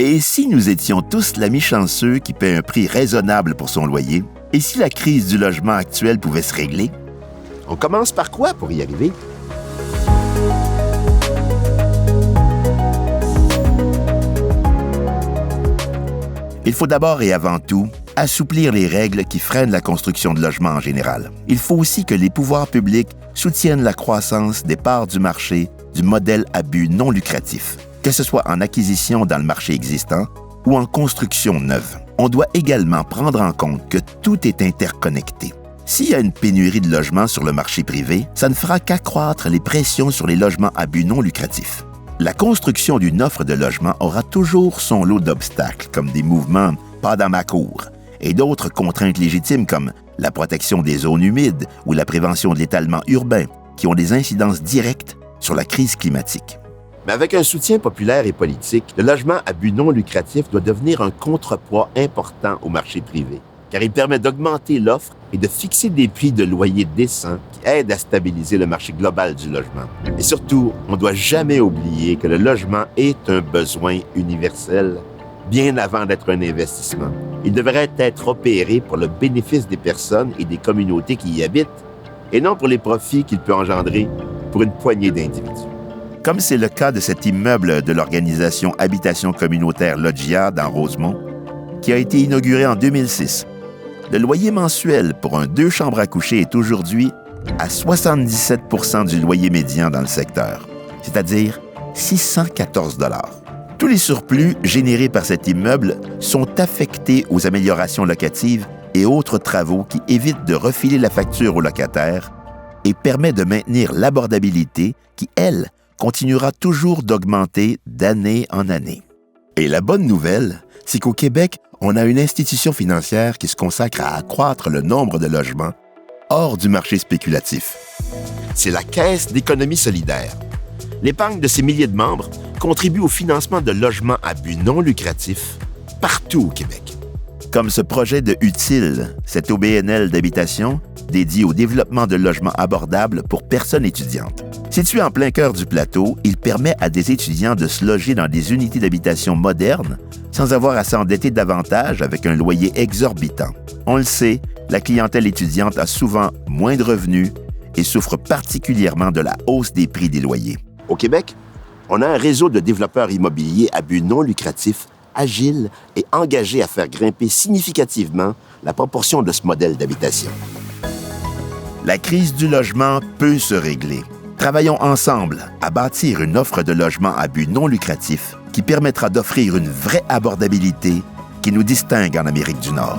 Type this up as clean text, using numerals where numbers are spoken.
Et si nous étions tous l'ami chanceux qui paie un prix raisonnable pour son loyer? Et si la crise du logement actuel pouvait se régler? On commence par quoi pour y arriver? Il faut d'abord et avant tout assouplir les règles qui freinent la construction de logements en général. Il faut aussi que les pouvoirs publics soutiennent la croissance des parts du marché du modèle à but non lucratif, que ce soit en acquisition dans le marché existant ou en construction neuve. On doit également prendre en compte que tout est interconnecté. S'il y a une pénurie de logements sur le marché privé, ça ne fera qu'accroître les pressions sur les logements à but non lucratif. La construction d'une offre de logement aura toujours son lot d'obstacles, comme des mouvements « pas dans ma cour » et d'autres contraintes légitimes comme la protection des zones humides ou la prévention de l'étalement urbain, qui ont des incidences directes sur la crise climatique. Mais avec un soutien populaire et politique, le logement à but non lucratif doit devenir un contrepoids important au marché privé, car il permet d'augmenter l'offre et de fixer des prix de loyer décents qui aident à stabiliser le marché global du logement. Et surtout, on ne doit jamais oublier que le logement est un besoin universel, bien avant d'être un investissement. Il devrait être opéré pour le bénéfice des personnes et des communautés qui y habitent, et non pour les profits qu'il peut engendrer pour une poignée d'individus. Comme c'est le cas de cet immeuble de l'organisation Habitation communautaire Loggia dans Rosemont, qui a été inauguré en 2006. Le loyer mensuel pour un 2 chambres à coucher est aujourd'hui à 77 % du loyer médian dans le secteur, c'est-à-dire 614 $. Tous les surplus générés par cet immeuble sont affectés aux améliorations locatives et autres travaux qui évitent de refiler la facture aux locataires et permettent de maintenir l'abordabilité qui, elle, continuera toujours d'augmenter d'année en année. Et la bonne nouvelle, c'est qu'au Québec, on a une institution financière qui se consacre à accroître le nombre de logements hors du marché spéculatif. C'est la Caisse d'économie solidaire. L'épargne de ses milliers de membres contribue au financement de logements à but non lucratif partout au Québec. Comme ce projet de Utile, cette OBNL d'habitation dédié au développement de logements abordables pour personnes étudiantes. Situé en plein cœur du plateau, il permet à des étudiants de se loger dans des unités d'habitation modernes sans avoir à s'endetter davantage avec un loyer exorbitant. On le sait, la clientèle étudiante a souvent moins de revenus et souffre particulièrement de la hausse des prix des loyers. Au Québec, on a un réseau de développeurs immobiliers à but non lucratif, agile et engagé à faire grimper significativement la proportion de ce modèle d'habitation. La crise du logement peut se régler. Travaillons ensemble à bâtir une offre de logement à but non lucratif qui permettra d'offrir une vraie abordabilité qui nous distingue en Amérique du Nord.